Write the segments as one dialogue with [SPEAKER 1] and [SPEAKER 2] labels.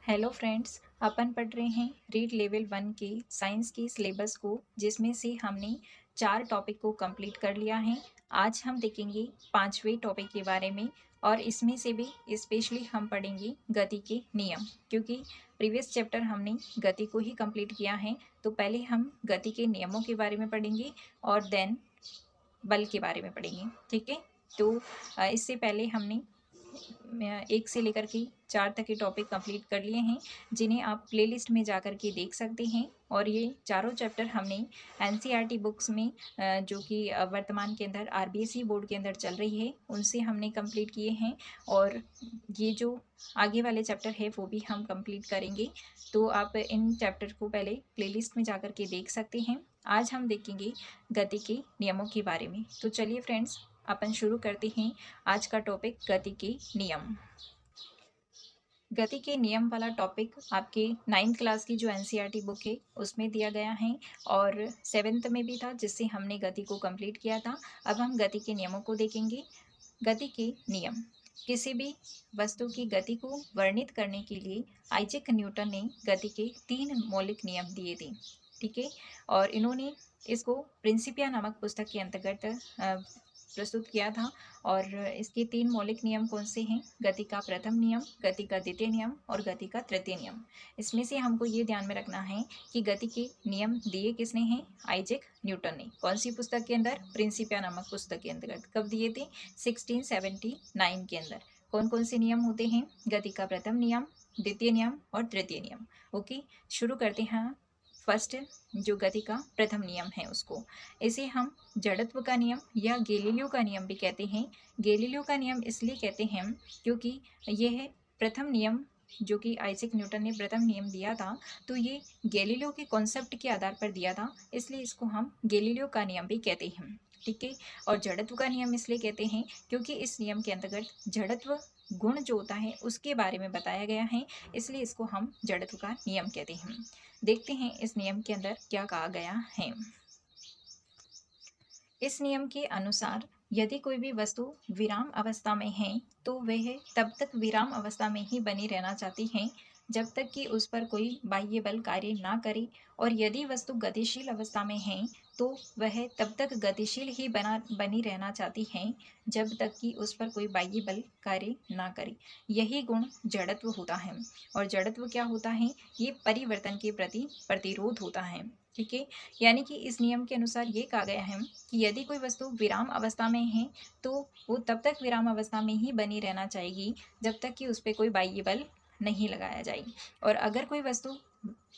[SPEAKER 1] Hello friends, अपन पढ़ रहे हैं रीड लेवल 1 के साइंस की सिलेबस को, जिसमें से हमने 4 टॉपिक को कंप्लीट कर लिया है। आज हम देखेंगे 5वें टॉपिक के बारे में, और इसमें से भी स्पेशली हम पढ़ेंगे गति के नियम, क्योंकि प्रीवियस चैप्टर हमने गति को ही कंप्लीट किया है। तो पहले हम गति के नियमों के बारे में पढ़ेंगे और देन बल के बारे में पढ़ेंगे। ठीक है। तो इससे पहले हमने 1 से लेकर के 4 तक के टॉपिक कंप्लीट कर लिए हैं, जिन्हें आप प्लेलिस्ट में जा कर के देख सकते हैं। और ये चारों चैप्टर हमने एनसीईआरटी बुक्स में जो कि वर्तमान के अंदर आरबीएसई बोर्ड के अंदर चल रही है, उनसे हमने कंप्लीट किए हैं। और ये जो आगे वाले चैप्टर है वो भी हम कंप्लीट करेंगे। तो आप इन चैप्टर को पहले प्लेलिस्ट में जा कर के देख सकते हैं। आज हम देखेंगे गति के नियमों के बारे में। तो चलिए फ्रेंड्स, अपन शुरू करते हैं आज का टॉपिक गति के नियम। गति के नियम वाला टॉपिक आपके 9th क्लास की जो एनसीईआरटी बुक है उसमें दिया गया है, और 7th में भी था, जिससे हमने गति को कंप्लीट किया था। अब हम गति के नियमों को देखेंगे। गति के नियम किसी भी वस्तु की गति को वर्णित करने के लिए आइजैक न्यूटन ने गति के 3 मौलिक नियम दिए थे। ठीक है। और इन्होंने इसको प्रिंसिपिया नामक पुस्तक के अंतर्गत प्रस्तुत किया था। और इसके 3 मौलिक नियम कौन से हैं? गति का प्रथम नियम, गति का द्वितीय नियम और गति का तृतीय नियम। इसमें से हमको ये ध्यान में रखना है कि गति के नियम दिए किसने हैं? आइजैक न्यूटन ने। कौन सी पुस्तक के अंदर? प्रिंसिपिया नामक पुस्तक के अंतर्गत। कब दिए थे? 1679 के अंदर। कौन कौन से नियम होते हैं? गति का प्रथम नियम, द्वितीय नियम और तृतीय नियम। ओके, शुरू करते हैं। फर्स्ट, जो गति का प्रथम नियम है उसको, इसे हम जड़त्व का नियम या गैलीलियो का नियम भी कहते हैं। गैलीलियो का नियम इसलिए कहते हैं क्योंकि यह प्रथम नियम, जो कि आइजैक न्यूटन ने प्रथम नियम दिया था, तो ये गैलीलियो के कॉन्सेप्ट के आधार पर दिया था, इसलिए इसको हम गैलीलियो का नियम भी कहते हैं। ठीक है। और जड़त्व का नियम इसलिए कहते हैं क्योंकि इस नियम के अंतर्गत जड़त्व गुण जो होता है उसके बारे में बताया गया है, इसलिए इसको हम जड़त्व का नियम कहते हैं। देखते हैं इस नियम के अंदर क्या कहा गया है। इस नियम के अनुसार यदि कोई भी वस्तु विराम अवस्था में है तो वह तब तक विराम अवस्था में ही बनी रहना चाहती है जब तक कि उस पर कोई बाह्य बल कार्य ना करे, और यदि वस्तु गतिशील अवस्था में है तो वह तब तक गतिशील ही बनी रहना चाहती है जब तक कि उस पर कोई बाह्य बल कार्य ना करे। यही गुण जड़त्व होता है। और जड़त्व क्या होता है? ये परिवर्तन के प्रति प्रतिरोध होता है। ठीक है। यानी कि इस नियम के अनुसार ये कहा गया है कि यदि कोई वस्तु विराम अवस्था में है तो वो तब तक विराम अवस्था में ही बनी रहना चाहेगी जब तक कि उस पर कोई बाह्य बल नहीं लगाया जाए। और अगर कोई वस्तु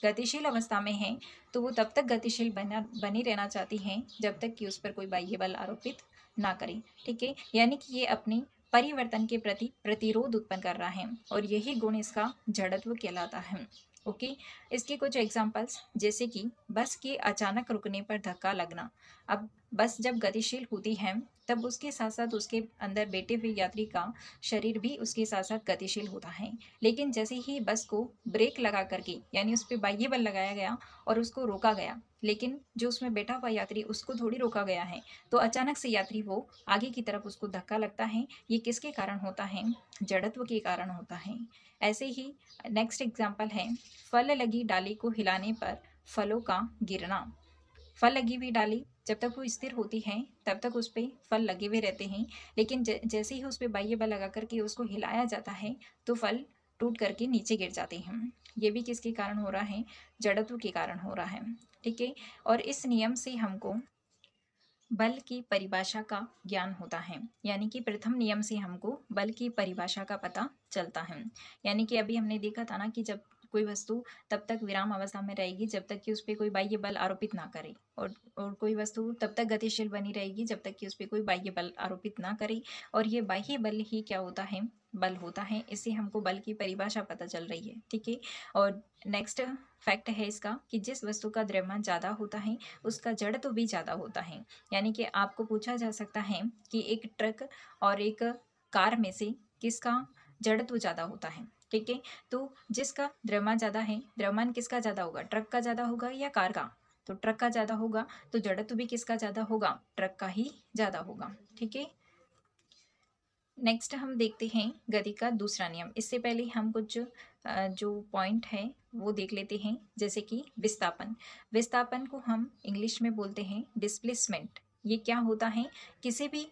[SPEAKER 1] गतिशील अवस्था में है तो वो तब तक गतिशील बनी रहना चाहती है जब तक कि उस पर कोई बाह्य बल आरोपित ना करे। ठीक है। यानी कि ये अपनी परिवर्तन के प्रति प्रतिरोध उत्पन्न कर रहा है, और यही गुण इसका जड़त्व कहलाता है। ओके। इसके कुछ एग्जांपल्स, जैसे कि बस के अचानक रुकने पर धक्का लगना। अब बस जब गतिशील होती है तब उसके साथ साथ उसके अंदर बैठे हुए यात्री का शरीर भी उसके साथ साथ गतिशील होता है, लेकिन जैसे ही बस को ब्रेक लगा करके, यानी उस पर बाह्य बल लगाया गया और उसको रोका गया, लेकिन जो उसमें बैठा हुआ यात्री उसको थोड़ी रोका गया है, तो अचानक से यात्री वो आगे की तरफ उसको धक्का लगता है। ये किसके कारण होता है? जड़त्व के कारण होता है। ऐसे ही नेक्स्ट एग्जाम्पल है, फल लगी डाली को हिलाने पर फलों का गिरना। फल लगी हुई डाली जब तक वो स्थिर होती है तब तक उस पर फल लगे हुए रहते हैं, लेकिन जैसे ही उस पर बाह्य बल लगा करके उसको हिलाया जाता है तो फल टूट करके नीचे गिर जाते हैं। ये भी किसके कारण हो रहा है? जड़त्व के कारण हो रहा है। ठीक है। और इस नियम से हमको बल की परिभाषा का ज्ञान होता है, यानी कि प्रथम नियम से हमको बल की परिभाषा का पता चलता है। यानी कि अभी हमने देखा था ना कि जब कोई वस्तु तब तक विराम अवस्था में रहेगी जब तक कि उस पर कोई बाह्य बल आरोपित ना करे, और कोई वस्तु तब तक गतिशील बनी रहेगी जब तक कि उस पर कोई बाह्य बल आरोपित ना करे, और ये बाह्य बल ही क्या होता है? बल होता है। इससे हमको बल की परिभाषा पता चल रही है। ठीक है। और नेक्स्ट फैक्ट है इसका कि जिस वस्तु का द्रव्यमान ज़्यादा होता है उसका जड़त्व भी ज़्यादा होता है। यानी कि आपको पूछा जा सकता है कि एक ट्रक और एक कार में से किसका जड़त्व ज़्यादा होता है? ठीक है। तो जिसका द्रव्यमान ज़्यादा है, द्रव्यमान किसका ज़्यादा होगा? ट्रक का ज़्यादा होगा या कार का? तो ट्रक का ज़्यादा होगा, तो जड़त्व भी किसका ज़्यादा होगा? ट्रक का ही ज़्यादा होगा। ठीक है। नेक्स्ट हम देखते हैं गति का दूसरा नियम। इससे पहले हम कुछ जो पॉइंट है वो देख लेते हैं, जैसे कि विस्थापन। विस्थापन को हम इंग्लिश में बोलते हैं डिस्प्लेसमेंट। ये क्या होता है? किसी भी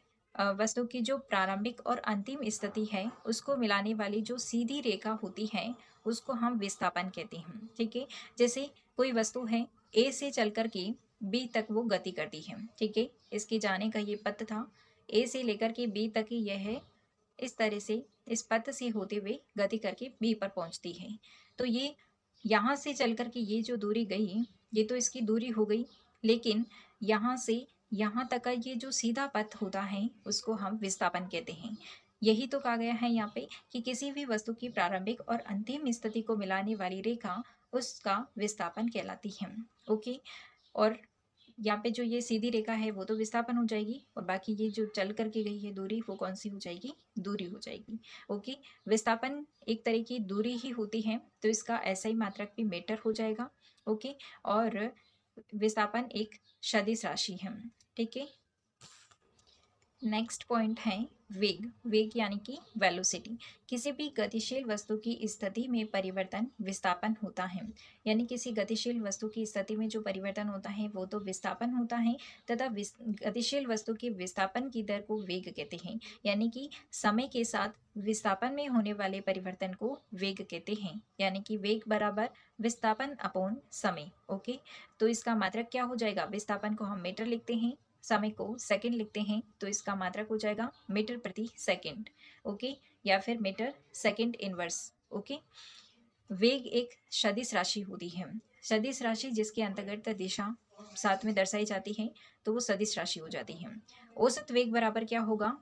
[SPEAKER 1] वस्तु की जो प्रारंभिक और अंतिम स्थिति है उसको मिलाने वाली जो सीधी रेखा होती है उसको हम विस्थापन कहते हैं। ठीक है, जैसे कोई वस्तु है, ए से चल कर के बी तक वो गति करती है। ठीक है, इसके जाने का ये पथ था, ए से लेकर के बी तक ही यह है, इस तरह से इस पथ से होते हुए गति करके बी पर पहुंचती है। तो ये यहाँ से चल कर के ये जो दूरी गई, ये तो इसकी दूरी हो गई, लेकिन यहाँ से यहाँ तक का ये जो सीधा पथ होता है उसको हम विस्थापन कहते हैं। यही तो कहा गया है यहाँ पे कि किसी भी वस्तु की प्रारंभिक और अंतिम स्थिति को मिलाने वाली रेखा उसका विस्थापन कहलाती है। ओके, और यहाँ पे जो ये सीधी रेखा है वो तो विस्थापन हो जाएगी, और बाकी ये जो चल करके गई है दूरी वो कौन सी हो जाएगी? दूरी हो जाएगी। ओके, विस्थापन एक तरह की दूरी ही होती है, तो इसका ऐसा ही मात्रक भी मीटर हो जाएगा। ओके, और विस्थापन एक सदिश राशि है। ठीक है, नेक्स्ट पॉइंट है वेग। वेग यानी कि वेलोसिटी। किसी भी गतिशील वस्तु की स्थिति में परिवर्तन विस्थापन होता है। यानी किसी गतिशील वस्तु की स्थिति में जो परिवर्तन होता है वो तो विस्थापन होता है, तथा गतिशील वस्तु के विस्थापन की दर को वेग कहते हैं। यानी कि समय के साथ विस्थापन में होने वाले परिवर्तन को वेग कहते हैं। यानी कि वेग बराबर विस्थापन अपॉन समय। ओके, तो इसका मात्रक क्या हो जाएगा? विस्थापन को हम मीटर लिखते हैं, समय को सेकंड लिखते हैं, तो इसका मात्रक हो जाएगा मीटर प्रति सेकंड। ओके, या फिर मीटर सेकंड इनवर्स। ओके, वेग एक सदिश राशि होती है। सदिश राशि जिसके अंतर्गत दिशा साथ में दर्शाई जाती है तो वो सदिश राशि हो जाती है। औसत वेग बराबर क्या होगा?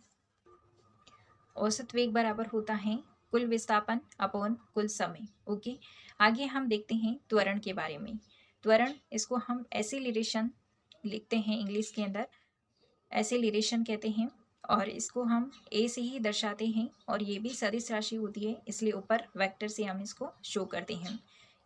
[SPEAKER 1] औसत वेग बराबर होता है कुल विस्थापन अपॉन कुल समय। ओके, आगे हम देखते हैं त्वरण के बारे में। त्वरण, इसको हम एक्सीलरेशन लिखते हैं इंग्लिश के अंदर, एक्सेलरेशन कहते हैं, और इसको हम ए से ही दर्शाते हैं, और ये भी सदिश राशि होती है, इसलिए ऊपर वेक्टर से हम इसको शो करते हैं।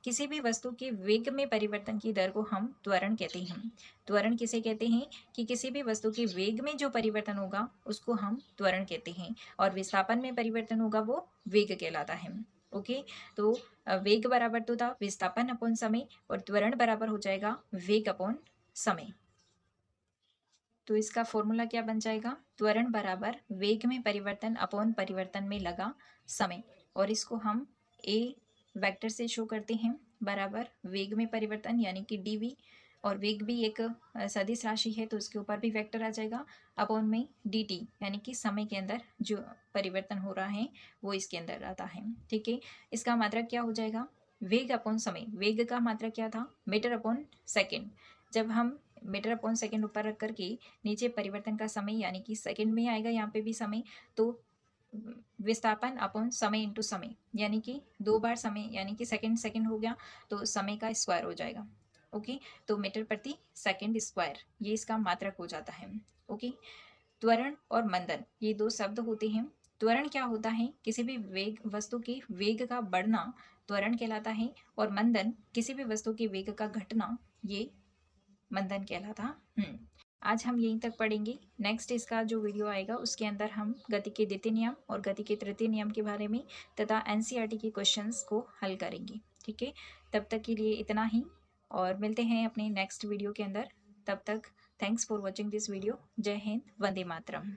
[SPEAKER 1] किसी भी वस्तु के वेग में परिवर्तन की दर को हम त्वरण कहते हैं। त्वरण किसे कहते हैं? कि किसी भी वस्तु के वेग में जो परिवर्तन होगा उसको हम त्वरण कहते हैं, और विस्थापन में परिवर्तन होगा वो वेग कहलाता है। ओके, तो वेग बराबर तो था विस्थापन अपॉन समय, और त्वरण बराबर हो जाएगा वेग अपॉन समय। तो इसका फॉर्मूला क्या बन जाएगा? त्वरण बराबर वेग में परिवर्तन अपॉन परिवर्तन में लगा समय, और इसको हम ए वेक्टर से शो करते हैं, बराबर वेग में परिवर्तन यानी कि डीवी, और वेग भी एक सदिश राशि है तो उसके ऊपर भी वेक्टर आ जाएगा, अपॉन में dt यानी कि समय के अंदर जो परिवर्तन हो रहा है वो इसके अंदर आता है। ठीक है, इसका मात्रक क्या हो जाएगा? वेग अपॉन समय। वेग का मात्रक क्या था? Metre upon second. जब हम मीटर अपॉन सेकेंड ऊपर रख करके नीचे परिवर्तन का समय यानी कि सेकंड में आएगा, यहाँ पे भी समय, तो विस्थापन अपॉन समय इंटू समय, यानी कि दो बार समय यानी कि सेकंड सेकंड हो गया, तो समय का स्क्वायर हो जाएगा। ओके, तो मीटर प्रति सेकंड स्क्वायर, ये इसका मात्रक हो जाता है। ओके, त्वरण और मंदन ये दो शब्द होते हैं। त्वरण क्या होता है? किसी भी वेग वस्तु के वेग का बढ़ना त्वरण कहलाता है, और मंदन किसी भी वस्तु के वेग का घटना, ये मंदन कहलाता। आज हम यहीं तक पढ़ेंगे। नेक्स्ट इसका जो वीडियो आएगा उसके अंदर हम गति के द्वितीय नियम और गति के तृतीय नियम के बारे में तथा एनसीईआरटी के क्वेश्चंस को हल करेंगे। ठीक है, तब तक के लिए इतना ही, और मिलते हैं अपने नेक्स्ट वीडियो के अंदर। तब तक thanks for watching this video. जय हिंद, वंदे मातरम।